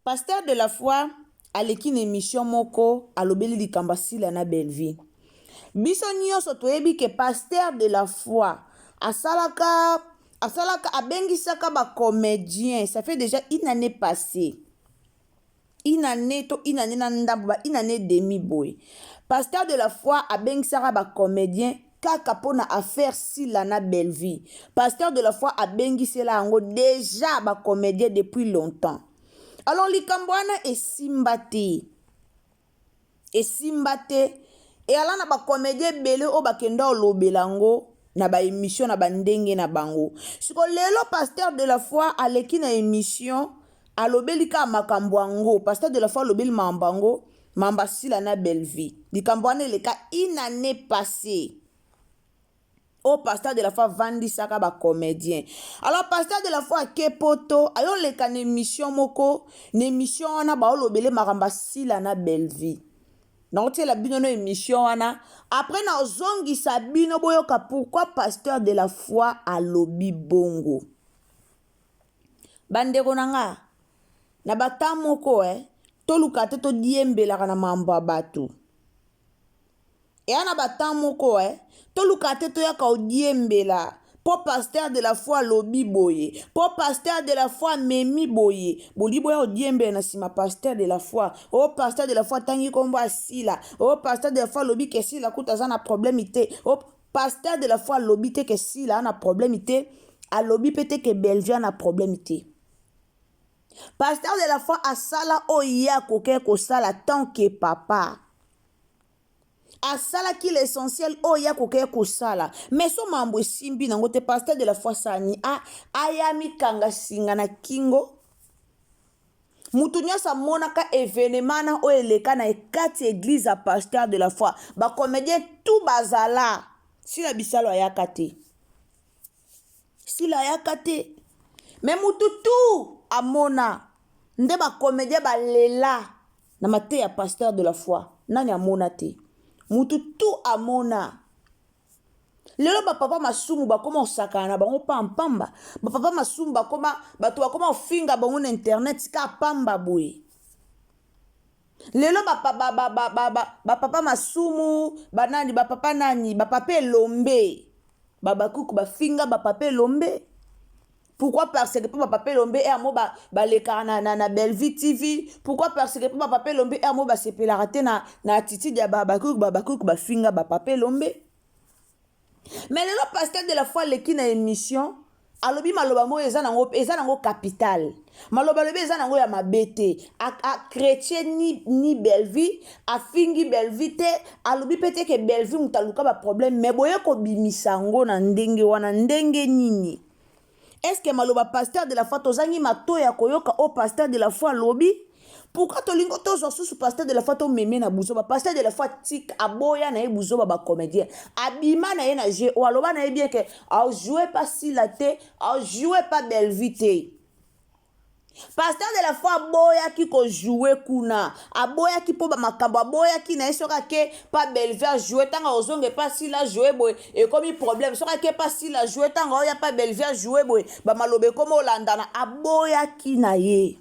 Pasteur de la foi aleki na émission moko alobeli likambo asila na Belleville. Biso nyonso toyebi ke pasteur de la foi asalaka abengisaka ba comédien. Ça fait déjà une année passée. Une année na ndambo, une année demi boy. Pasteur de la foi abengisaka ba comédien kaka pona affaire sila na Belleville. Pasteur de la foi abengisela yango déjà ba comédien depuis longtemps. Alors likambo wana esimba te e ala na ba comédien ebele o bakenda olobela ngo na ba émission na bandenge na bango. Siko lelo pasteur de la foi aleki na émission alobeli ka makambo yango. Pasteur de la foi alobeli makambo yango mamba sila na Belleville. Likambo wana eleka une année passée. Au pasteur de la foi vandi saka ba comédien. Alors pasteur de la foi kepoto ayo leka na émission moko, na émission wana ba olobele makamba sila na Belleville. Na otie la bino no émission wana, après na zongi sabino boyoka pourquoi pasteur de la foi alobi bongo. Bandeko nanga na bata moko toluka te to diembela kana mambo bato. Et ana bata moko toluka te to yaka odiembela po pasteur de la foi lobi boye, po pasteur de la foi memi boye, boli boya odiembela na sima pasteur de la foi. Oh pasteur de la foi tangi kombo asila. Oh pasteur de la foi lobi ke sila kuta zana problème ite. Oh pasteur de la foi lobi te ke sila ana problème ite, a lobi pete ke Belleville ana problème ite. Pasteur de la foi asala oya koke ko sala tant que papa. Asala ki l'essentiel oya koke ko sala. Mais so mambo simbi nango te pasteur de la foi sani ayami kanga singa na kingo. Mutu nyonso monaka événement na oyeleka na ekati église a pasteur de la foi. Ba comédien tout bazala. Si la bisalo ayaka te. Si la ayaka te. Mais mutu tout amona. Nde ba comédien ba lela na mate ya pasteur de la foi. Nani amona te. Mutu tout amona. Lelo ba papa masumu ba koma osakana na bango pampamba. Ba papa masumu ba koma bato ba koma ofinga bango na internet ka pamba boye. Lelo ba papa masumu ba nani ba papa nani ba papa lombe. Baba kuku ba finga ba papa lombe. Pourquoi parce que papa Lombe et amo ba le na Belleville TV? Pourquoi parce que papa Lombe et amo ba sepela raté na attitude ya babakouk ba finga ba papa Lombe? Mais le pasteur de la foi leki na émission alobi maloba mo eza nango capital. Maloba lobe eza nango ya mabete a chrétien ni Belleville a fingi Belleville te alobi pete ke Belleville mutaluka ba problème mais boye ko bimisango na ndenge wana ndenge nini? Est-ce que maloba pasteur de la foi tozangi mato ya koyoka au pasteur de la foi lobi? Pourquoi tolingo tozo sous pasteur de la foi to meme na buzoba pasteur de la foi tik aboya na e buzoba ba comédien abima na ye na je ou aloba na e bien que a jouer pas si la te a jouer pas Belleville te. Pasteur de la foi boya ki ko jouer kuna aboya ki po ba makambo aboya ki na esoka ke pa Belleville jouer tanga ozonge pas si la jouer boy et comme problème soka ke pas si la jouer tanga oya pa Belleville jouer boy ba malobe comme olandana aboya ki na ye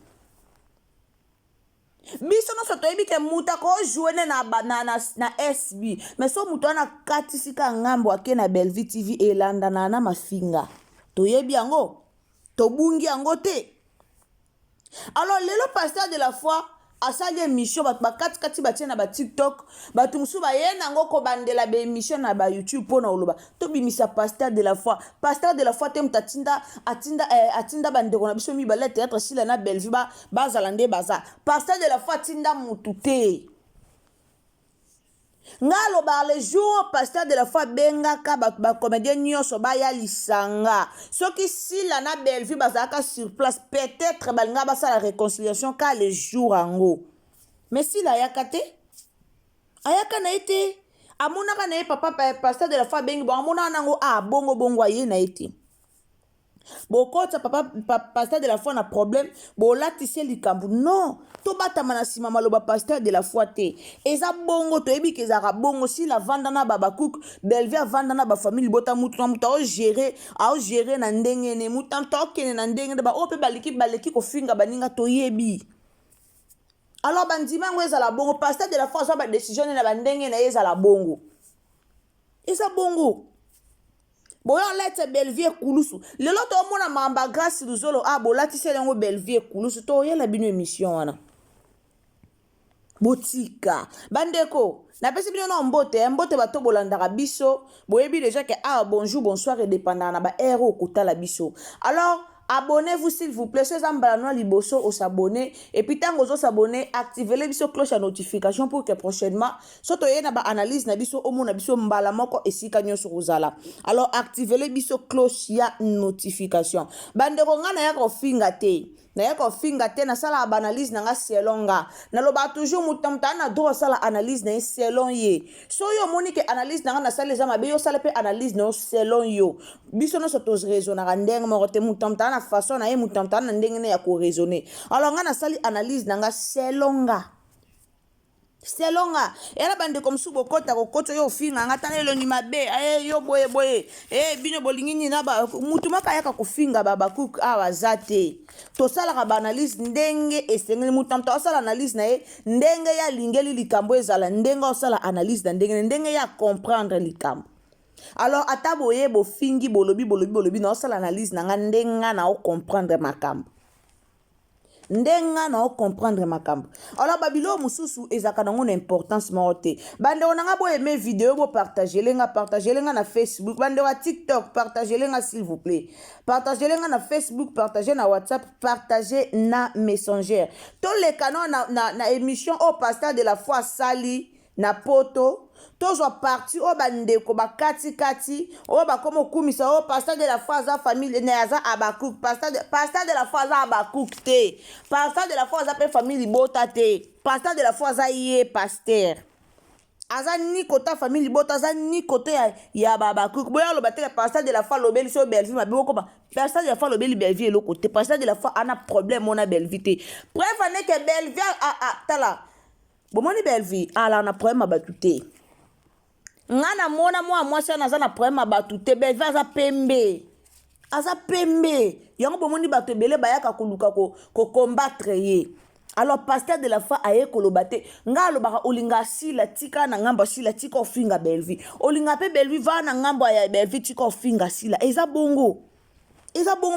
biso no soto ebi ke muta ko jouer na banana na SB mais so muto na katisika ngambo ake na Belleville TV elandana na mafinga to yebi yango to bungi yango te. Alors, le pasteur de la foi, asali émission bato bakati batie na ba TikTok bato mosusu baye nango kobandela ba émission na ba YouTube mpona oloba tobimisa pasteur de la foi te moto atinda bandeko na biso mibale théâtre sila na Bellevue bazala nde baza pasteur de la foi atinda mutu te nga aloba le jour pasteur de la foi bengaka bato bacomédien nyonso baya lisanga soki sila na Bellevue bazalaka sur place peut-être balinga basala réconciliation ka le jour ango mais sila ayaka te ayaka na ye te amonaka na ye papa pasteur de la foi bengi bon amonaka nango bongo aye na ye te bokota papa pasteur de la foi na problème bolatise likambo non tobatama na nsima maloba pasteur de la foi te eza bongo toyebi ke ezalaka bongo si la vanda na babakuku Bellevue avanda na bafamille libota mutu na mutu aogere na ndenge ne mutu aokende na ndenge ne baoyo mpe baleki kofinga baninga toyebi alors bandima yango ezala bongo pasteur de la foi azwa badécision ne na bandenge na ye ezala bongo eza bongo boyo lete Bellevue ekulusu lelo tomona mamba grâce luzolo bolatise yango Bellevue ekulusu toyela bino émission wana botika bandeko napesi bino na mbote bato bolandaka biso boyebi déjà ke bonjour bonsoir edépendant na ba heure okotala biso alors abonnez-vous s'il vous plaît ceux ambala liboso au s'abonner et puis tant aux s'abonner activez les biso cloche à notification pour que prochainement soto yena ba analyse na biso omo na biso mbala moko esika nyoso kozala alors activez les biso cloche ya notification bandeko ngana ya kofinga te na sala ba analyse na nga selonga na loba toujours mutamta na droit sala analyse na selon ye so yo moni ke analyse na nga na sala za mabe yo sala pe analyse na selon yo biso no soto raisonner ndenge mo te mutamta na façon na ye mutamta na ndenge ne ya ko raisonner alors nga na sali analyse na nga selonga era bande comme sou bokota kokoto yo finga nga tana elongi mabe yo boye bino bolingi ni na ba mutu maka yaka kofinga babakuku zate tosalaka ba analyse ndenge esengeli mutu mta osala analyse na ye ndenge ya lingeli likambo ezala ndenge osala analyse na ndenge ya comprendre likambo alors ata boye bofingi bolobi na osala analyse na nga ndenga na o comprendre makambo ndenga na comprendre makambo alors babilo mususu ezaka nango na importance maote bande onanga bo aimer vidéo bo partager lenga na Facebook bande wa TikTok partager lenga s'il vous plaît partager lenga na Facebook partager na WhatsApp partager na Messenger tous les canaux na émission au pasteur de la foi sali na poto tozwa parti o bandeko bakati o bakomo kumisa o pasteur de la foi za famille ne aza abakuk pasteur de la foi za abakuk te pasteur de la foi za pe famille bota te pasteur de la foi za ye pasteur aza ni kota famille bota aza ni kote ya babakuk boya lo batela pasteur de la foi lobeli so Bellevue mabe ko ba pasteur de la foi lobeli Bellevue lo kote pasteur de la foi ana problème on a Bellevue te bref ane ke Bellevue tala bomoni Bellevue ala na problème abatute ngana mona mwasi ana za na problème abatute Bellevue aza pembe yango bomoni bato ebele bayaka koluka ko combattre ye alors pasteur de la foi aye koloba te nga alobaka olinga sila tika na ngambo sila tika ofinga Bellevue olinga pe Bellevue va na ngambo ya Bellevue tika ofinga sila eza bongo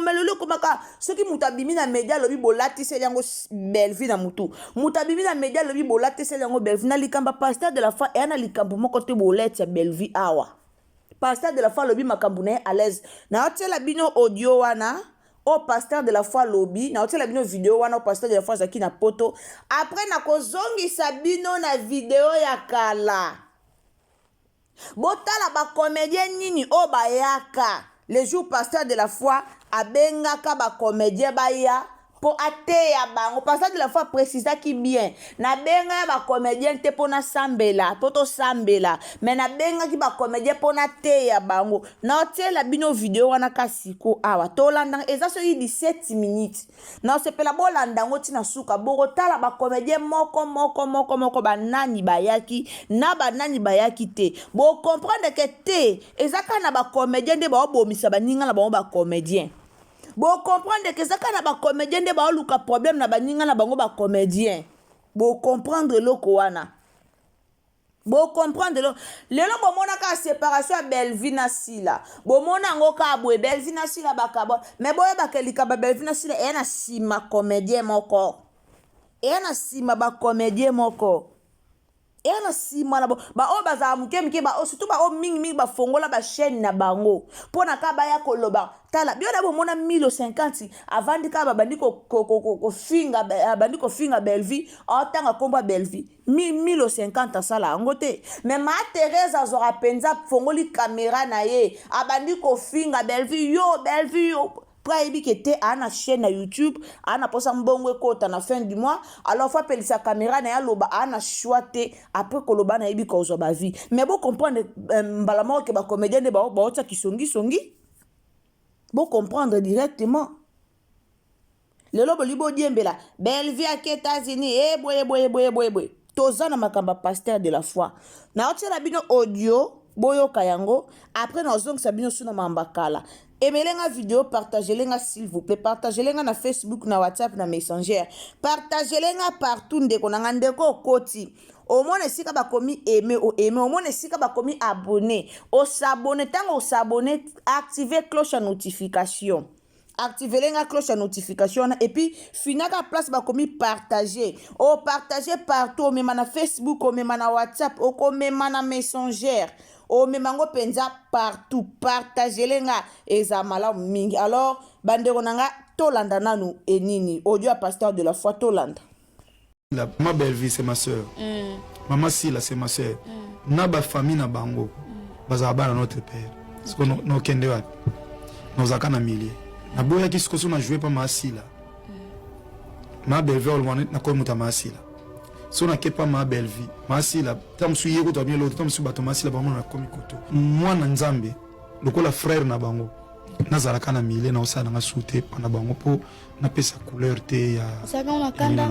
melolo komaka soki mutu abimi na media lobi bolatise yango Bellevue na mutu abimi na media lobi bolatise yango Bellevue na likamba pasteur de la foi na likambo moko te bolete ya Bellevue awa pasteur de la foi lobi makambo na à l'aise na otela bino audio wana au pasteur de la foi lobi na otela bino video wana au pasteur de la foi zaki na poto après na kozongisa bino na video ya kala botala ba comédien nini o bayaka les jours pasteur de la foi abengaka ba comédien baya po ateya bango pasteur de la foi précisa ki bien na benga ba comédien te pona sambela poto sambela mais na benga ki ba comédien pona teya bango na otela bino video wana kasiko awa to landa eza so 17 minutes na sepela bolanda ngoti na suka boko tala ba comédien moko banani bayaki na banani bayaki te bo comprendre que te ezaka na ba comédien de ba obomisa baninga na ba comédien bo comprendre que ça kana ba comédien de ba luka problème na baninga na bango ba comédien bo comprendre loko wana bo comprendre lelo bo mona ka séparation ya Bellevue na sila bo mona ngo ka boye Bellevue na sila bakabo mais boye bakelika ba Bellevue na sila na sima comédien moko Et na sima ba comédien moko. Et na sima na ba o baza muke muke ba o surtout ba o mingi ba fongola ba chaîne na bango. Pona ka ba ya koloba. Tala bio na bo mona 1050 avant di ka ba bandiko ko finga bandiko finga Belleville en tanga komba Belleville 1050 sala ngote. Mais ma Thérèse azora penza fongoli caméra na ye abandiko finga Belleville yo Praibi qui était à la chaîne na YouTube, à na posa mbongo kota na fin du mois, alors faut appeler sa caméra na ya loba à na choité après koloba na yebi kozo ba vie. Mais bon comprendre mbalamo que ba comédien de ba ota ki songi. Bon comprendre directement. Le lobo libo diembela, Belleville à États-Unis, boy. Tozana makamba pasteur de la foi. Na otia la bino audio boyo kayango après na zong sabino suna mambakala. Aimez-les vidéo, partagez-les s'il vous plaît. Partagez-les na Facebook, na WhatsApp, na Messenger. Partagez-les partout ndeko na ndeko koti. Au moins esika ba komi aimer ou aimer, au moins esika ba komi abonner. O s'abonner tant o s'abonner, activez cloche à notification. Activez la cloche à notification et puis finaka place ba komi partager. O partager partout, même na Facebook, o même na WhatsApp, o même na Messenger. O memango penza partout, partagez-les nga ezamala mingi. Alors bandeko nanga tolanda nanu enini audio à pasteur de la foi tolanda. Ma belle-vie c'est ma soeur. Maman Sila c'est ma soeur. Na ba famille na bango. Bazaba na notre père. Parce que no kende wa. Nos akana milliers. Na boya ki sikoso na jouer pa ma Sila. Ma belle-vie olwane na ko muta ma Sila. Si on n'a pas ma belle vie, ma si la, tam su yego to bien l'autre, tam su bato ma si la bango na komi koto. Moi na nzambe, lokola frère na bango. Na zalaka na mile na osa na soute na bango po na pesa couleur te ya. Ça va on a kanda,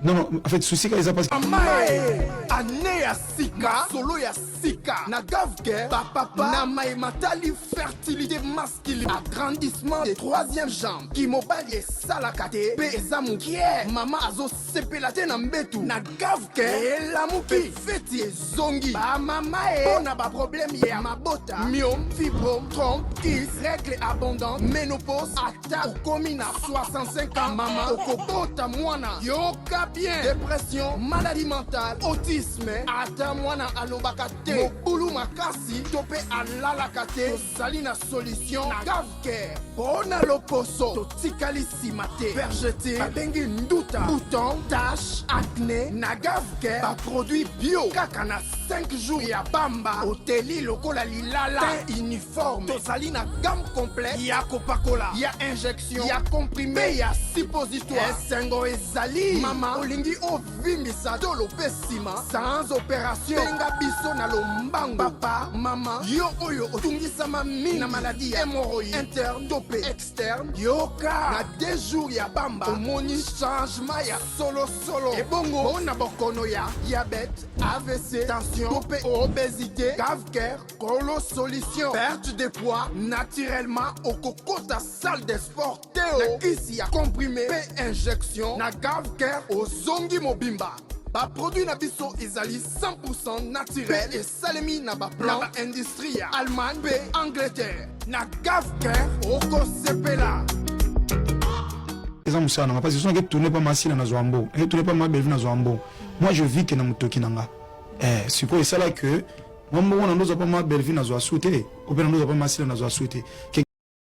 non, en fait, souci quand ils ont passé. Amae, ane ya sika, solo ya sika, na gavke, papa, na mai matali fertilité masculine, agrandissement des troisième jambes, qui mobile salakate, pe ezamu kie, mama azo sepelate na mbetu, na gavke, elamuki, feti zongi, ba mamae, on a ba problème ya mabota, myome, fibrome, trompe, kiss, règle abondante, ménopause, ata, okomi na 65 ans, mama, okobota mwana, yoka bien, dépression, maladie mentale, autisme, ata mwana alobakate, mobulu makasi, tope alalakate, salina solution, na gavke, pona loposo, totikali simate, vergeté, babengi nduta, bouton, tache, acné, na gavke, ba produit bio, kaka na 5 jours ya bamba, oteli lokola lilala, teint uniforme, tozali na gamme complète, ya Coca-Cola, ya injection, ya comprimé, ya suppositoire, esengo ezali, mama, olingi ovimbisa tolo pesima, sans opération, benga biso na lombango, papa, mama, yo oyo otungisama mingi, na maladie, hémorroïde, interne, topé, externe, yoka, na 2 jours ya bamba, omoni changement ya solo, ebongo, ona bokono ya, diabète, AVC, tension, topé, obésité, cave-cœur, colo solution, perte de poids, naturellement, au coco ta salle de sport, Théo, na kisi ya comprimé, pe injection, na cave-cœur, au zongi mobimba. Ba produit na biso ezali 100% naturel et salemi na ba plan na ba industrie ya Allemagne pe Angleterre na cave-cœur, oko sepela. Les hommes ça, parce que si on ne tourne pas ma sila na zoambo, ne tourne pas ma belle na zoambo. Moi je vis que na mutoki nanga. C'est quoi ça là que moi on n'a pas ma belle vie na zo souhaité, ou bien on n'a pas ma sila na zo souhaité.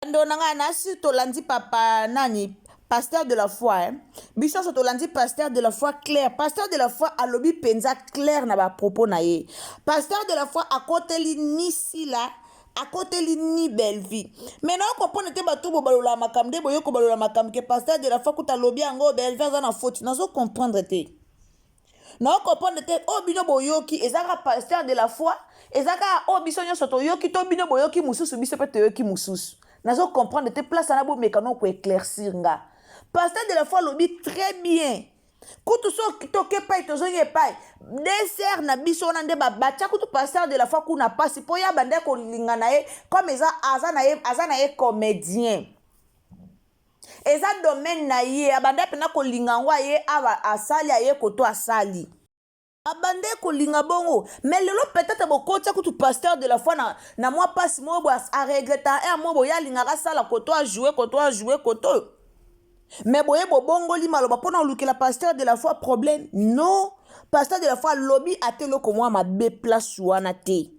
Ndo nanga nasi tolandi papa nani pasteur de la foi hein. Biso so tolandi pasteur de la foi clair. Pasteur de la foi alobi penza clair na ba propos na ye. Pasteur de la foi akoteli ni sila à côté ni belle vie. Maintenant on comprend que bato balola makamde boyo ko balola makam que pasteur de la foi kuta lobi ango belle vie na faute. Nazo comprendre te. Non comprendre te o bino boyoki ezaka pasteur de la foi ezaka o biso nyoso to yoki to bino boyoki mususu biso pe to yoki mususu. Nazo comprendre te place na bo mekano ko éclaircir nga. Pasteur de la foi lobi très bien. Kutu so toke pai tozonye pai dessert na biso na nde babacha kutu pasteur de la foi kuna pasi po ya bande ko linga na ye comme eza azana ye comédien eza domaine na ye abande pena ko linga ngwa ye aba asali ye koto asali abande ko linga bongo mais lelo peut-être bokotsa kutu pasteur de la foi na moi pasi mo bo a regretter un mo bo ya linga sala koto a jouer koto Mais boye bobongoli maloba pona oluki la pasteur de la foi problème. Non, pasteur de la foi lobby atelo ko moi ma be place wana te.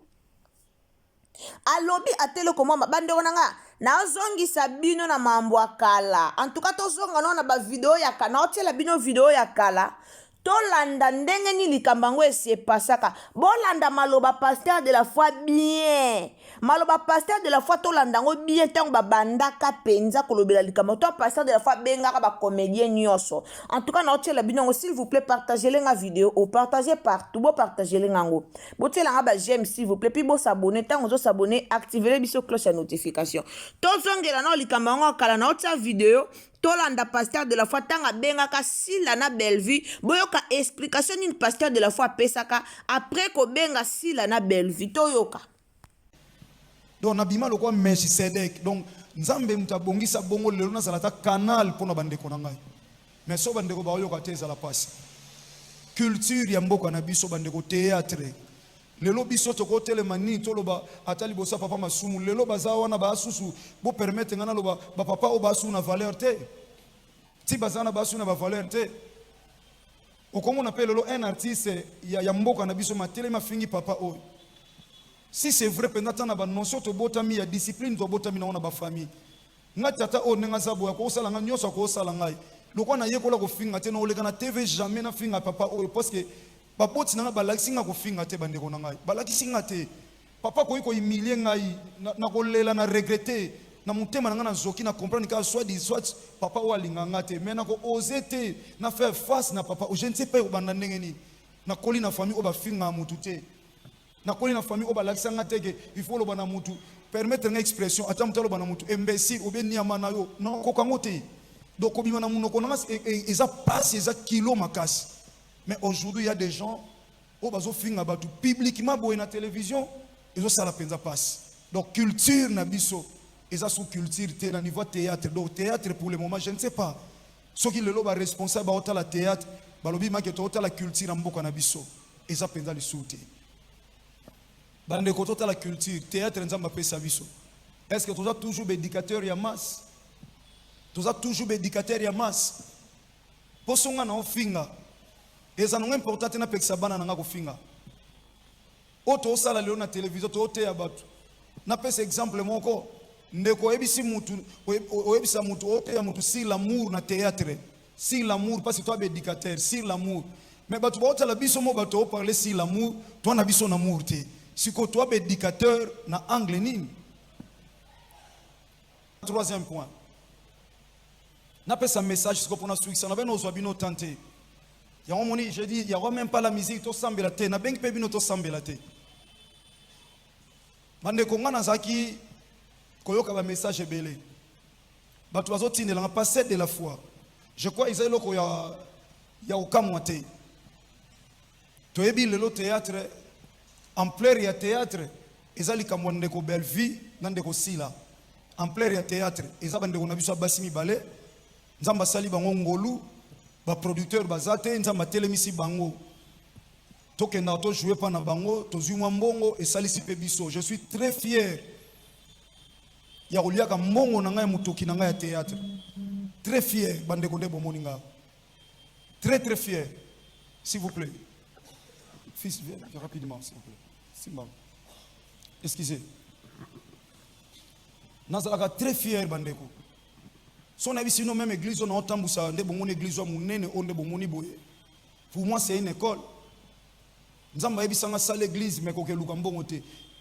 A lobby atelo ko moi bande onanga na ozongisa bino na mambo akala. En tout cas to zonga na ba video ya kana otela bino video ya kala. Tolanda ndenge ni likambango ese pasaka. Bolanda maloba pasteur de la foi bien. Maloba pasteur de la foi tolanda ngo bien tango babandaka penza kolobela likambango. To pasteur de la foi bengaka ba comédien nyoso. En tout cas na otela binongo s'il vous plaît partagez la vidéo ou partagez partout. Bo partagez ngango. Bo tela nga ba j'aime s'il vous plaît puis bo s'abonner tango zo s'abonner activer biso cloche de notification. To zongela na likambango kala na otela vidéo. Tolanda pasteur de la foi tanga bengaka sila na Bellevue boyoka explication d'une pasteur de la foi pesaka après ko benga sila na Bellevue toyoka donc nabima lokwa Melchisedek donc nzambe mutabongisa bongo lelo na salata canal pona bandeko na ngai mais so bandeko ba yoka teza la passe culture ya mboka na biso bandeko théâtre lelo biso toko telemani toloba atali bosa papa masumu lelo bazawa na basusu bo permettre ngana loba ba papa o basu na valeur te ti bazana basu na ba valeur te o comme on appelle lelo un artiste ya mboka na biso matele mafingi papa o si c'est vrai pendant na ba notion to botami ya discipline to botami na ona ba famille ngatata o nenga zabo ya ko sala nga nyoso ko sala ngai loko na yekola ko finga te no oleka na TV jamais na finga papa o parce que papa tina balakisi nga kofinga te bandeko na ngai balakisi nga te papa ko humilier ngai na kolela na regretter na mutema na nga na zoki na comprendre que soit papa o alinga nga te mais na ko oser te na faire face na papa je ne sais pas obanda ndenge ni na koli na famille o ba finga mutu te na koli na famille o balakisi nga te que il faut lo bana mutu permettre une expression ata mutalo bana mutu imbécile ou bien niama na yo non ko kango te donc obima na munoko na eza passe eza kilo makasi. Mais aujourd'hui, il y a des gens qui ont fait publiquement dans la télévision, ils ont ça la peine passe. Donc, culture, ils ont sous culture, au niveau théâtre. Donc, théâtre, pour le moment, je ne sais pas. Ceux qui sont responsables de la théâtre, ils ont la culture en Boko Nabiso. Ils ont peine le sauter. Dans le côté de la culture, théâtre, ils ont sa biso. Est-ce que tu as toujours des éducateurs et masse? Tu as toujours des éducateurs et masse? Pour ce qu'on a finger. Et ça n'est important na pekisa bana na kofinga oto sala leo na télévision to te abatu na pesa exemple moko ndeko ebisi mutu oyebisa mutu ote ya mutu si l'amour na théâtre si l'amour parce que toi éducateur si l'amour mais batu ba otala biso mo batu o parler si l'amour toi na biso na amour te si ko toi éducateur na angle nini. Troisième point na pesa message ce ko pona succès na beno zo bino tenter. Je dis, il n'y a même pas la musique, tout semble la terre. N'a-ben que tout semble la terre. Mande konga na zaki koyoka ba message belé. Ba tu azo tine la passé de la foi. Je crois ils loko ya okamwate. To ebi le théâtre en plein ya théâtre ezali kamwande ko Bellevue nande ko sila. En plein ya théâtre ezabande ko na biso basimi balé. Nzamba sali bango ngolu. Ba producteur bazate nzamba telemisi bango tokenda to jouer pa na bango to zumwa mbongo et salisi pe biso. Je suis très fier ya oliaka mbongo na ngai mutoki na ngai ya théâtre très fier bande ko ndebo moninga très très fier s'il vous plaît fils viens rapidement s'il vous plaît Simba excusez nazalaka très fier bande ko. Son avis, sinon même église, on a autant de bon église, pour moi, c'est une école. Nous avons une salle église, mais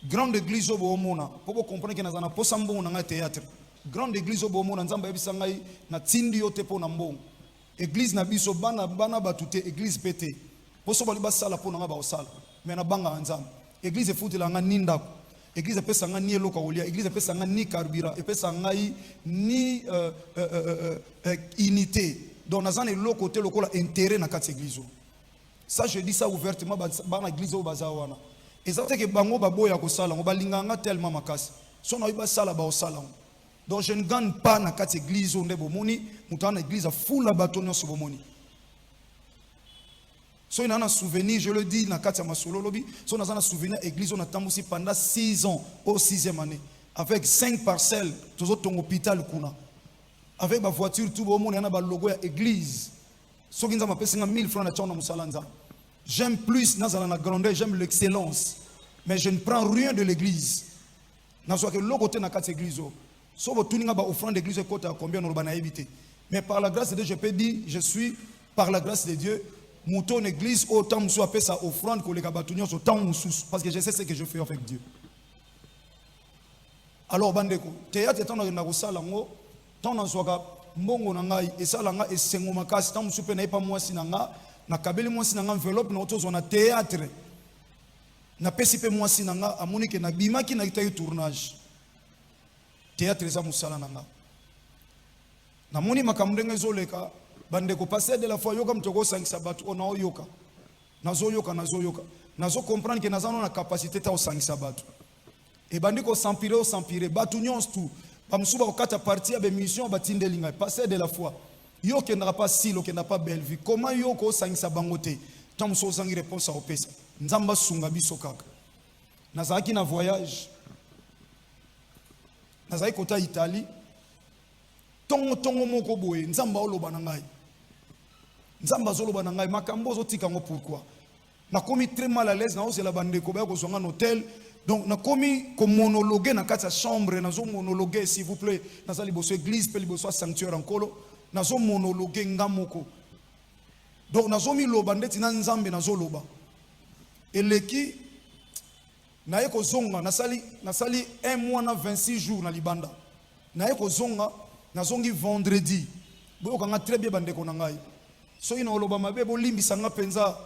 grande église au Bomona. Pour comprendre que nous avons pas un théâtre. Grande église au Bomona, nous avons une tindi au tepo nambon. Église na biso bana batute, église pété. Pour ça, nous avons pour nous salle. Mais nous avons église est foutue la ninda. Église pesa nga ni eloka olia, église pesa nga ni carburant, et pesa nga ni unité. Donc nazana eloko te lokola intérêt na kati église. Ça je dis ça ouvertement ba église o bazawana. Ezate ke bango baboya ko sala, ngo balinganga tellement makasi. So na ba sala ba osala. Donc je ne gagne pas na kati église onde bomoni, mutana église full bato nyonso bomoni. So il y a un souvenir, je le dis, dans le Masolo lobby, so il y a un souvenir, l'église, on a tambousi pendant 6 ans, au 6e année, avec 5 parcelles, tout autres hôpital kuna. avec ma voiture tout le monde, il y a un logo à l'église. Ce qui m'a payé 1000 francs à Musalanza. J'aime plus la grandeur, j'aime l'excellence. Mais je ne prends rien de l'église. Dans ce que l'autre côté n'a quatre églises. Sauf que tout le monde a offrande d'église côté à combien on a évité. Mais par la grâce de Dieu, je peux dire, je suis par la grâce de Dieu, mouton église autant je appelle ça offrande que les gabatunions autant parce que je sais ce que je fais avec Dieu. Alors bandeko, théâtre tant na kosala ngo, tant na soka mbongo na ngai esala nga esengo makasi tant musupe na pas moi sinanga na kabeli moi sinanga enveloppe na otozo na théâtre. Na pesi pe moi sinanga amoni ke na bimaki na itayi tournage. Théâtre za musala nanga. Na moni makamdenga zoleka bandeko passer de la foi yoka mtoko 5 sabat ona yoka. Nazo yoka. Nazo comprendre que nazo na capacité ta au 5 sabat. Et bandiko s'empirer batu nyons tout. Ba musuba okata partie ba mission ba tindelinga passer de la foi. Yo ke n'a pas silo ke n'a pas belle vie. Comment yo ko 5 sabangote? Tant muso zangi réponse à opesa. Nzamba sunga biso kaka. Nazaki na voyage. Nazaki kota Italie. Tongo moko boye nzamba oloba na ngai. Nzamba zoloba na ngai makambo zotika ngo pourquoi? Na komi très mal à l'aise na ose la bande ko ba ko zonga un hôtel. Donc na komi ko monologuer na kati ya chambre na zo monologuer s'il vous plaît. Na sali boso église pe liboso sanctuaire enkolo. Na zo monologuer ngamoko. Donc na zo mi loba ndeti na nzambe na zo loba. Eleki na yeko zonga na sali 1 mois na 26 jours na libanda. Na yeko zonga na zongi vendredi. Boyo kanga très bien bande ko na ngai. So ina oloba mabe bo limbisa nga penza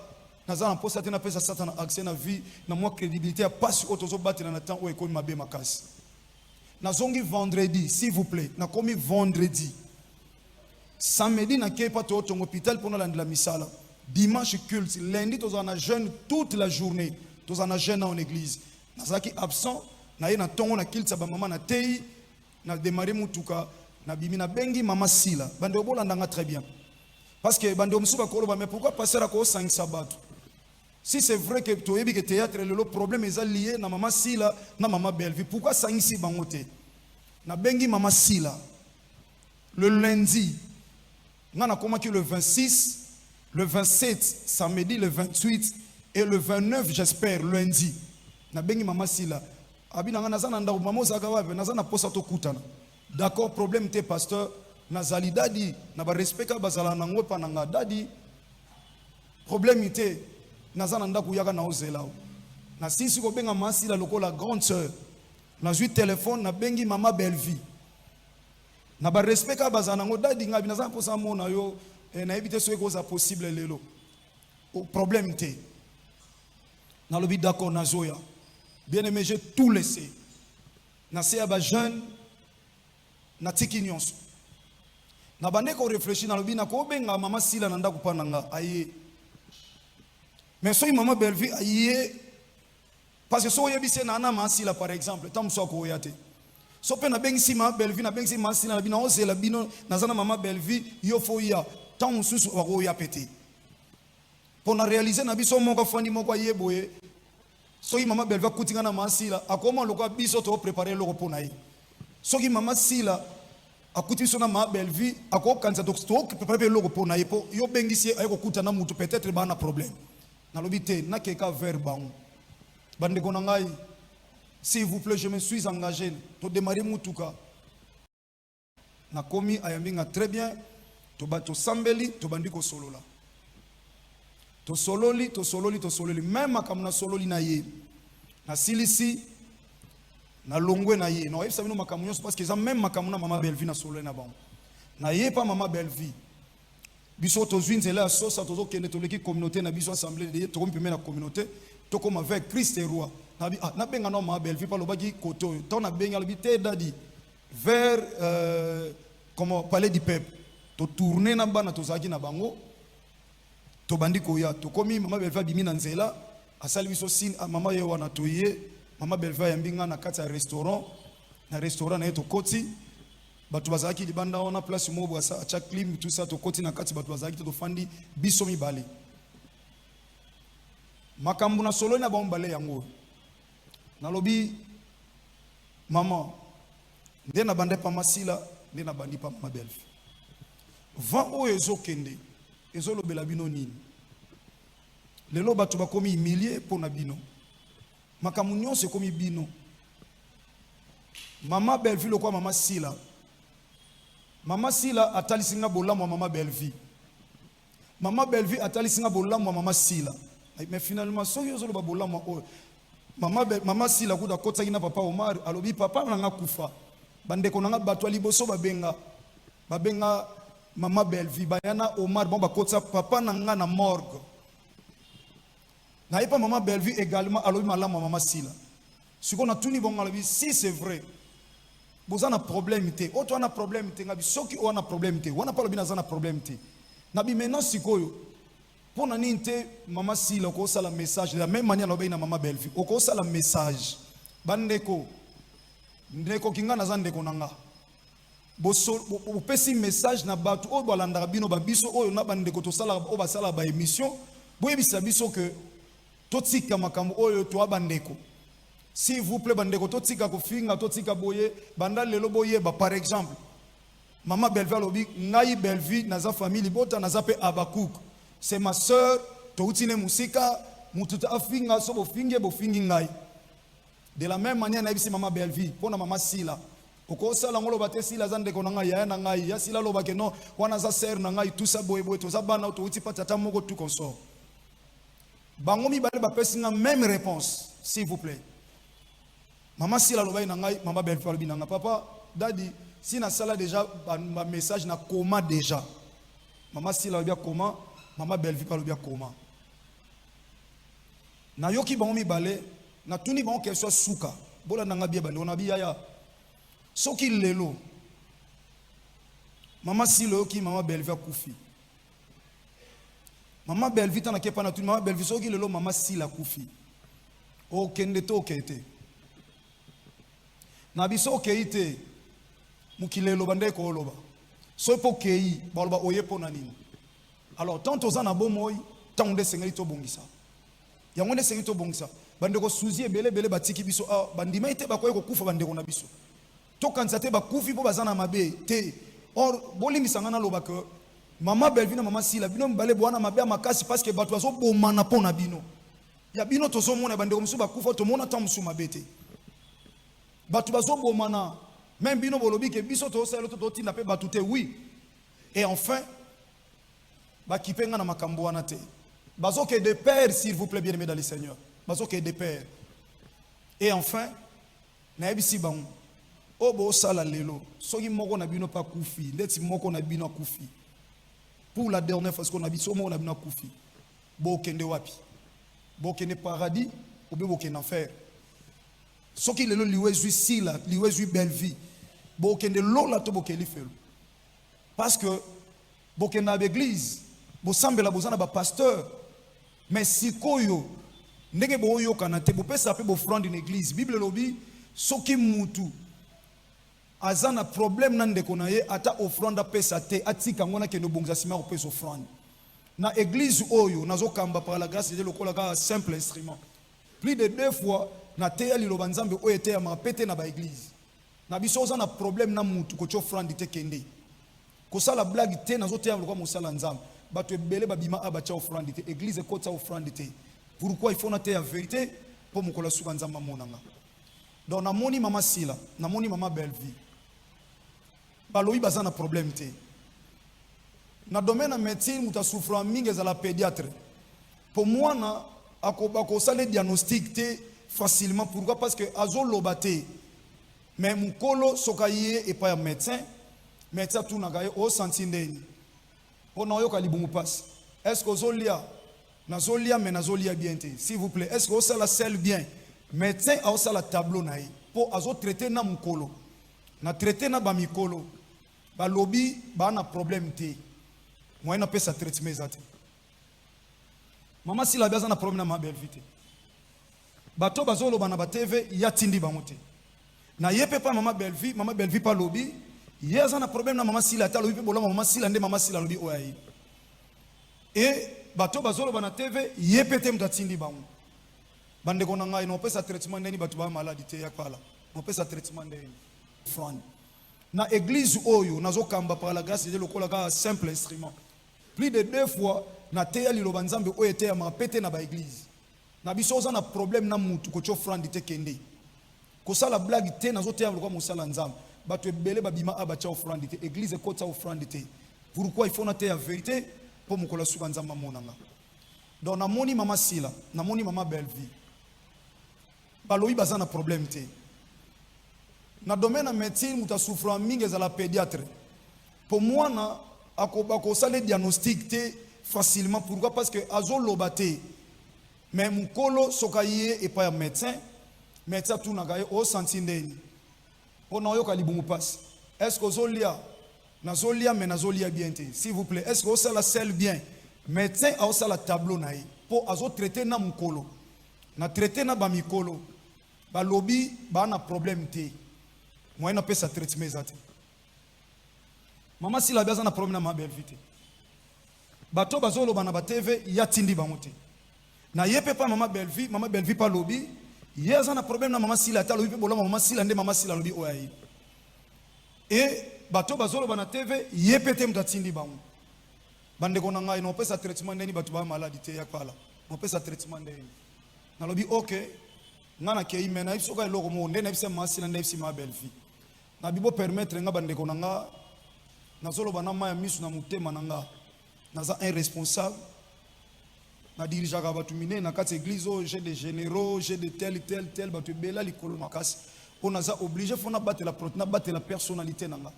naza na posa te na pesa satana accès na vie na moi crédibilité ya passe otozo battre na temps o ekomi mabe makasi. Na zongi vendredi s'il vous plaît. Na komi vendredi. Samedi na kepa to ton hôpital pour la misala. Dimanche culte, lundi tous en a jeûne toute la journée. Tous en a jeûne en église. Nazaki absent, na na tongo na kilte ba maman na tei na démarrer mutuka na bimi na bengi mama sila. Bande obola ndanga très bien. Parce que bande omsuba koloba mais pourquoi passer à ko 5 sabat? Si c'est vrai que tu que théâtre le problème est lié na mama sila na mama Bellevue. Pourquoi 5 si bangote? Na bengi mama sila. Le lundi, on a commencé le 26, le 27 samedi, le 28 et le 29 j'espère lundi. Na bengi mama sila. Abina nga nazana nda mama zakawabe nazana posa to kutana. D'accord, problème te pasteur nazali dadi na ba respect ka bazala nango pa nanga dadi. Problème ite nazana nda kuyaka na ozelao. Na sisi ko benga mama sila lokola grande sœur. Na ju téléphone na bengi mama Bellevue. Na ba respect ka bazana ngo dadi ngabi nazana posa mona yo na éviter ce que ça possible lelo. Au problème te. Na lobi d'accord na zoya. Bien aimé, j'ai tout laissé. Na se aba jeune na tiki nyonso. Na bande ko réfléchir na lobi na ko benga mama sila na ndako pananga aye. Mais so mama Bellevue aye parce que so yebise na na mama sila par exemple, tam so ko yate. So pe na bengi si mama Bellevue na bengi si mama sila na bina ose la bino na zana mama Bellevue yo fo ya tam susu wa ya pété. Pour na réaliser na biso moko fandi moko aye boye. Soki mama Bellevue kutinga na masila akoma lokwa biso to préparer loko pona ye. Soki mama sila akuti biso na mama Bellevue akokanza to préparer loko pona ye po yo bengisi ayeko kutana mutu peut-être ba na problème. Na lobité na keka vers bango. Bande ko ngai s'il vous plaît je me suis engagé to démarrer mutuka. Na komi ayambinga très bien to bato sambeli to bandiko solola. To sololi. Même makamuna sololi na ye. Na silisi, na longwe na ye. Na wefsa bino makamunyo parce que ça même makamuna mama Bellevue na sololi na bango. Na ye pa mama Bellevue. Biso to zwinzela la sosa to kende to leki communauté na biso assemblée de to kompimer na communauté to comme avec Christ et roi. Na benga no mama Bellevue pa lobaki koto. To na benga lobité dadi vers comment palais du peuple. To tourner na bana to zaki na bango. To bandi koya to komi mama Bellevue bimi na nzela asali biso sin mama ye wana toye mama Bellevue yambinga na kati ya restaurant na to koti batu bazaki libanda ona place mo bwasa acha clim tout ça to koti na kati batu bazaki to fandi biso mibale makambu na solo na bombale yango na lobi mama ndena bande pa masila ndena bandi pa mama Bellevue vent oyo ezokende ezolobela bino nini lelo bato bakomi humilié mpo na bino makambo nyonso ekomi bino mama Belleville lokwa mama Sila atalisi nga bolamu ya mama Belleville mama Belleville atalisi nga bolamu ya mama Sila mais finalement soki ozoloba bolamu oyo mama Sila kuda kotaki na papa Omar alobi papa na nga kufa bandeko na nga bato ya liboso babenga mama Belleville bayana Omar bon bakotisa papa na nga na morgue na yepa mama Belleville également alobi malamu ya mama Sila siko na tuni bongo alobi si c'est vrai boza na problème te oto wana problème te ngabi soki wana problème te wana palobi naza na problème te nabi maintenant sikoyo pona nini te mama Sila ko sala message de la même manière alobi na mama Belleville ko sala message bandeko ndeko kinga naza ndeko nanga bopesi message na bato oyo balandaka bino babiso oyo na bandeko tosala oyo basala ba émission boyebisa biso que totika makambo oyo to bandeko s'il vous plaît bandeko totika kofinga totika boye banda lelo boyeba par exemple mama Belleville alobi ngai Belleville naza famille libota naza pe Abakouk c'est ma sœur toutine musika mututa afinga so bofingi ngai de la même manière na bisi mama Belleville pona mama Sila oko sala ngolo bate Sila za ndeko na ngai ya na ngai ya Sila loba ke non wana za sœur na ngai tout ça boye to za bana to uti patata moko tout consort bangomi bale ba pesinga même réponse s'il vous plaît mama Sila loba na ngai mama Belleville lobi na nga papa dadi si na sala déjà ba message na coma déjà mama Sila lobi coma mama Belleville lobi coma na yoki bangomi bale na tuni bango question suka bola na nga bia bande on abi yaya soki lelo mama Sila yoki mama Belleville kufi mama Belleville tana kepa na tuni mama Belleville soki lelo mama Sila kufi o kende to kete na biso keite mukilelo bande ko loba so po kei baloba oyepo na nini alors tant aux na bomoy tant de sengeli to bongisa yango ne sengeli to bongisa bande ko suzi ebele batiki biso bandima ite bakoye ko kufa bande ko na biso to kanisa te bakufi po bazana mabe te or bolimisanga na loba que mama Belleville na mama Sila bino mbale bwana mabe makasi parce que bato bazo bomana po na bino ya bino to so mona bande ko musu bakufa to mona ta musu mabete batu bazo bomana même bino bolobi ke biso to sala to tinda pe batu te oui et enfin ba kipenga na makambo wana te bazo ke de père s'il vous plaît bien aimé dans le Seigneur bazo ke de père et enfin na ebisi bango obo sala lelo soki moko na bino pa kufi ndeti moko na bino kufi pour la dernière fois qu'on a biso moko na bino kufi bo kende wapi bo kende paradis ou be bo kende enfer soki lelo liwezwi Sila liwezwi Belleville bokende lola to bokeli felo parce que bokende na église bosambela bozana ba pasteur mais sikoyo ndenge boyoka na te bopesa pe bofrande une église bible lobi soki mutu azana problème na ndeko na ye ata offrande pesa te atika ngona kendo bongza sima ko pesa offrande na église oyo nazokamba par la grâce de Dieu lokola ka simple instrument plus de 2 fois na teya liloba nzambe oyo ete ya mapete na ba église na biso oza na problème na mutu ko tio frandi te kende ko sala blague te nazo teya lokwa mosala nzambe bato ebele babima aba tio frandi te église ko tio frandi te pourquoi il faut na teya vérité pour mokola suka nzamba monanga donc na moni mama Sila na moni mama Belleville baloyi baza na problème te na domaine na médecine muta souffrant mingi za la pédiatre pour moi na akoba ko sala diagnostic te facilement pourquoi parce que azo lobate mais mukolo sokaye et pas médecin tout na gaye o senti ndeni on a yo kalibumu passe est-ce que ozolia nazolia mais nazolia bien te s'il vous plaît est-ce que o sala sel bien médecin a o sala tableau na ye pour azo traiter na mukolo na traiter na ba mikolo ba lobby ba na problème te moi na pesa traitement ezate mama Sila baza na problème na ma Belleville bato bazolo bana ba TV ya tindi bango te na yepe pa mama Belleville pa lobby yeza na problème na mama Sila ta lobby pe bolama mama Sila nde mama Sila lobby oyayi et bato bazolo bana TV yepe te mtatindi bango bande ko nanga ino pesa traitement ndeni bato ba maladie te ya pala no pesa traitement ndeni front na église oyo nazokamba par la grâce de Dieu lokola ka simple instrument. Plus de 2 fois na teya liloba nzambe oyo te ya mapete na ba église. Na biso oza na problème na mutu ko offrande te kende. Ko sala blague te nazo teya lokola mosala nzambe. Bato ebele babima abacha offrande te église ekota offrande te. Pourquoi il faut na teya vérité pour mokola suka nzamba monanga. Donc namoni mama Sila, namoni mama Belle-Vie. Baloyi baza na problème te. Na domaine de médecine, muta souffrant mingi ezala pédiatre. Pour moi na ako sale diagnostic te facilement. Pourquoi? Parce que azo lobate. Mais mukolo sokaye et pas médecin. Médecin tout nagaye o senti ndeni. On a yoka libumu passe. Est-ce que ozolia nazolia mais nazolia bien te. S'il vous plaît, est-ce que osala sel bien? Médecin a osala tableau naï. Pour azo traiter na mukolo. Na traiter na ba mikolo. Ba lobby ba na problème te. Moi na pesa traitement ezate. Mama Sila biaza na problème na ma Belle-Vie te. Bato bazolo bana ba TV ya tindi ba mote. Na yepe pa mama Belle-Vie pa lobby, yeza na problème na mama Sila ta lobby pe boloma mama Sila nde mama Sila lobby oyayi. Et bato bazolo bana TV yepe te mta tindi ba mo. Bande ko na ngai no pesa traitement ndeni bato ba maladie te ya kala. No pesa traitement ndeni. Na lobby OK. Ngana ke imena iso ka eloko mo ndena ibisa mama Sila nde ibisa ma Belle-Vie. Na bibo permettre nga bande ko na nga nazolo bana maya misu na mutema na nga. Naza un responsable. Na dirija ka batu mine na kati église j'ai des généraux, j'ai de tel batu bela likolo makasi. On naza obligé fona battre la personnalité nanga.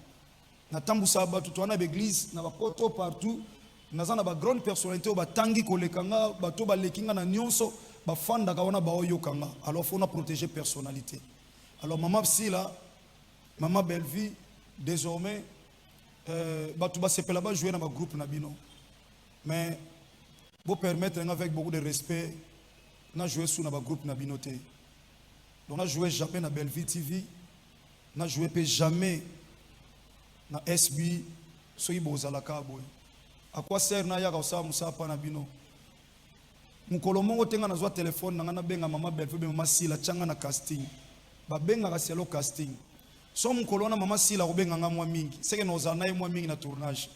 Na tambusa batu to na église na ba poto partout. Naza na ba grande personnalité o batangi kolekanga bato ba lekinga na nyonso ba fanda ka wana ba oyokanga. Alors faut na protéger personnalité. Alors maman Sila, maman Belle-Vie désormais batu ba sepela ba jouer na ba groupe na bino. Mais pour permettre avec beaucoup de respect, on a joué sous notre groupe Nabinoté. On a joué jamais na Belle-Vie TV, on a joué jamais na SB, soyibo zalaka boy. À quoi sert na ya kausa musa pa nabino? Mukolomongo tenga na zwa téléphone na ngana benga mama Belle-Vie mama Sila changa na casting. Ba benga ka selo casting. So mukolona mama Sila ko benga ngamwa mingi. Seke no zana ye mwa mingi na tournage.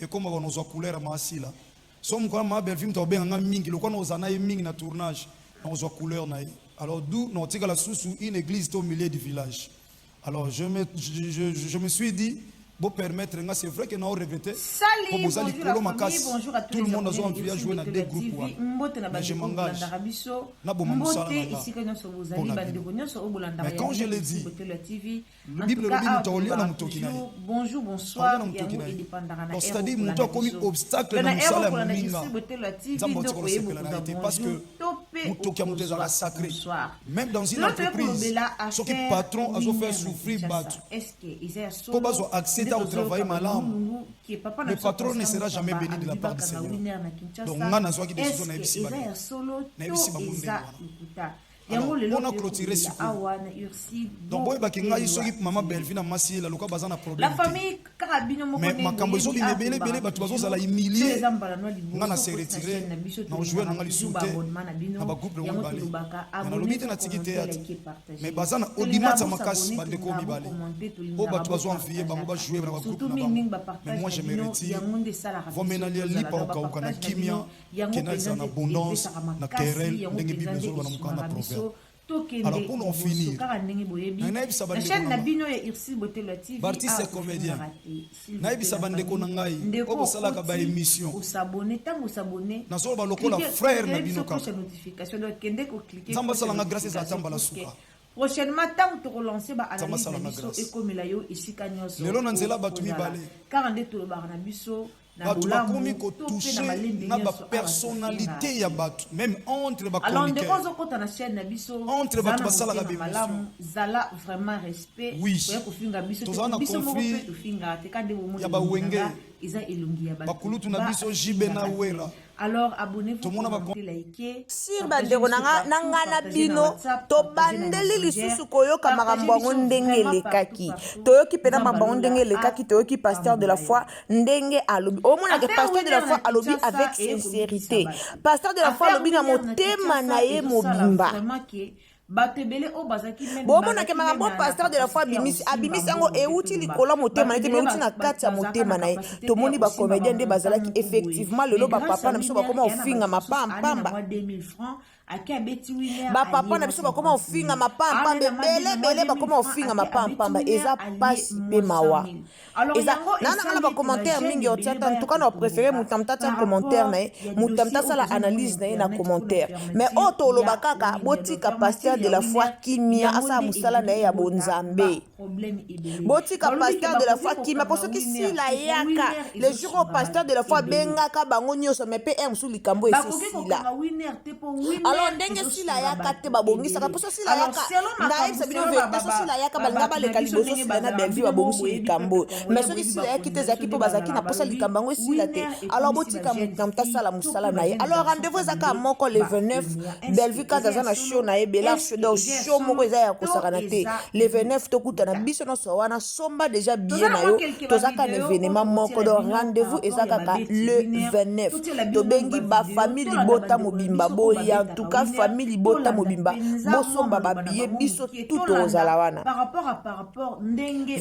Et comme on a couleur mama Sila. Somme comme ma Belle-Vie m'ta bien nga mingi le kono ozana ye mingi na tournage on zo couleur na ye. Alors d'où non tika la sous une église au milieu du village. Alors je me suis dit pour permettre nga c'est vrai que nous regretté pour vous aller colo makas tout le monde a envie de jouer dans des groupes mais je m'engage na bon musala mais quand je l'ai dit le Bible le dit nous na mutoki na bonjour bonsoir donc c'est-à-dire muto a commis obstacle na musala minga parce que mutoki a mutoki sacré même dans une entreprise ce qui patron a fait souffrir battre pour bazo accéder au travail malin. Le patron ne sera jamais béni de la part du Seigneur. Donc, on a besoin de décision na ibisi on a clôturé ce cours. Donc, boy bakinga isoki maman Belle-Vie na masi la loka bazana problème. La famille Karabino mais makambo zo bine bele batu bazo sala humilier. Ngana se retirer. Na jouer na ngali soute. Na ba groupe le balé. Na lobite na tiki théâtre. Mais bazana odimata makas bande ko mibale. O batu bazo envier bango ba jouer na ba groupe na ba. Mais moi je me retire. Vos menalia lipa ka na kimia, kena na abondance, na querelle, ndenge Bible zo na mukana proverbe. Alors pour en finir, la chaîne Nabino et Irsi Botelo TV, Baptiste est comédien. Naïbi Sabande Konangai, au Salaka ba émission. Vous s'abonnez, tant vous s'abonnez. Naso ba lokola frère Nabino ka. Notification donc kende ko cliquer. Zamba salanga grâce à Zamba la souka. Prochainement tant que relancer ba analyse Nabiso et comme la yo ici kanyoso. Lelo nanzela batumi balé. 42 to ba Nabiso. Batu bakomi ko toucher na ba personnalité ya batu même entre ba alors ndeko zo kota na chaîne na biso entre batu basala ka bémission zala vraiment respect ya ko finga biso biso conflit to finga te kande bo mo ya ba wenge iza elungi ya batu bakulutu na biso jibe na wera. Alors abonnez-vous, likez. Sir bandeko nanga na bino to bandeli lisusu koyoka makambo yango ndenge lekaki toyoki pena makambo yango ndenge lekaki toyoki pasteur de la foi ndenge alobi omona ke pasteur de la foi alobi avec sincérité pasteur de la foi alobi na motema na ye mobimba batebele o bazaki même bomona ke makambo pasteur de la foi abimisi yango euti likolo motema na te mais euti na kati ya motema na ye tomoni bacomédien nde bazalaki effectivement lelo bapapa na biso bakoma ofinga mapampamba bapapa na biso bakoma ofinga mapampamba ebele bakoma ofinga mapampamba eza pasi mpe mawa nana bacommentaire mingi otiata ntuka na opréféré mutamta tia commentaire na ye mutamta asala analyse na ye na commentaire mais oyo toloba kaka botika pasteur de la foi kimia asala mosala na ye ya bonzambe botika pasteur de la foi kimia po soki sila yaka le jour oyo pasteur de la foi bengaka bango nyonso mais mpe mosusu likambo esisila alors ndenge sila yaka te babongisaka po so sila yaka nayebisa bino vérité so sila yaka balinga baleka liboso sila na belvi babongisi likambo mais soki sila yaki te ezalaki mpo bazalaki na posa likambo yango esila te alors botika motamta asala mosala na ye alors rendez-vous ezaka moko le 29 belvi kati aza na show na ye belar show donc show moko eza ya kosakana te le 29 tokutana biso nyonso wana somba déjà billet na yo tozaka na événement moko donc rendez-vous eza kaka le 29 tobengi bafamille libota mobimba boya en tout cas famille libota mobimba bosomba babillet biso tout tozala wana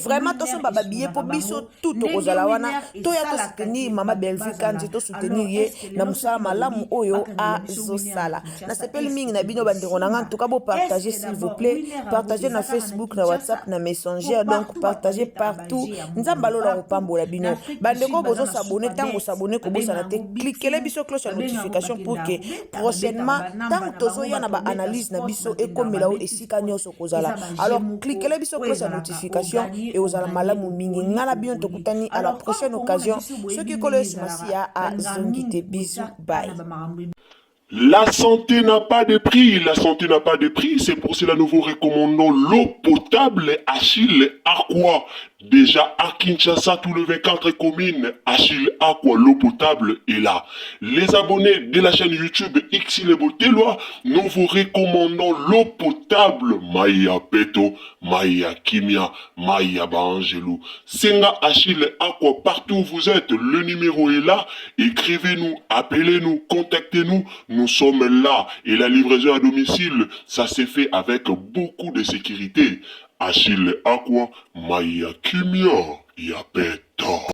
vraiment tosomba babillet po biso tout tozala wana toya tosoutenir mama Belvi Kanzi tosoutenir ye na mosala malamu oyo azosala nasepeli mingi na bino bandeko na nga en tout cas partager s'il vous plaît partager na Facebook na WhatsApp na Messenger donc partager partout nzamba lola kopambola bino bandeko bozo s'abonner tango s'abonner ko bosana te cliquez biso cloche de notification pour que prochainement tango tozoya na ba analyse na biso ekomela o esika nyonso kozala alors cliquez biso cloche de notification et ozala malamu mingi ngana bino tokutani à la prochaine occasion ceux qui collent Masia à Zongite bisous bye. La santé n'a pas de prix, la santé n'a pas de prix, c'est pour cela nous vous recommandons l'eau potable Achille Aqua. Déjà à Kinshasa, tous les 24 communes, Achille Aqua, l'eau potable est là. Les abonnés de la chaîne YouTube Xile Boteloa, nous vous recommandons l'eau potable Maya Peto, Maya Kimia, Maya Bangelou. Senga Achille Aqua, partout où vous êtes, le numéro est là. Écrivez-nous, appelez-nous, contactez-nous. Nous sommes là et la livraison à domicile, ça s'est fait avec beaucoup de sécurité. Achille Aqua, Maya Kimia, Yapeta.